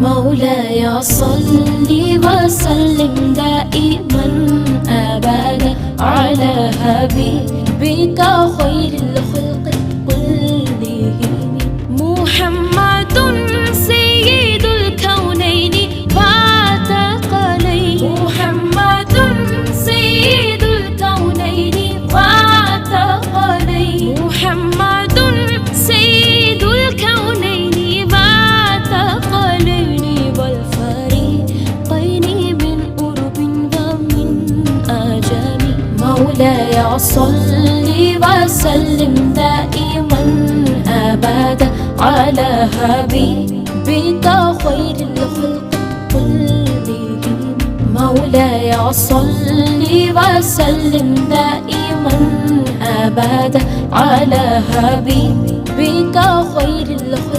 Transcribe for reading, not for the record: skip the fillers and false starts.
مولاي صل وسلم دائما أبدا على حبيبك خير الخلق كلهم. محمد سيد الكونين والثقلين، محمد سيد الكونين والثقلين، محمد سيد الكونين والثقلين والفريقين من أرب ومن أجم. مولاي صل وسلم دائما أبدا على حبيبك خير الخلق كلهم. مولاي صل وسلم دائما أبدا على حبيبك خير الخلق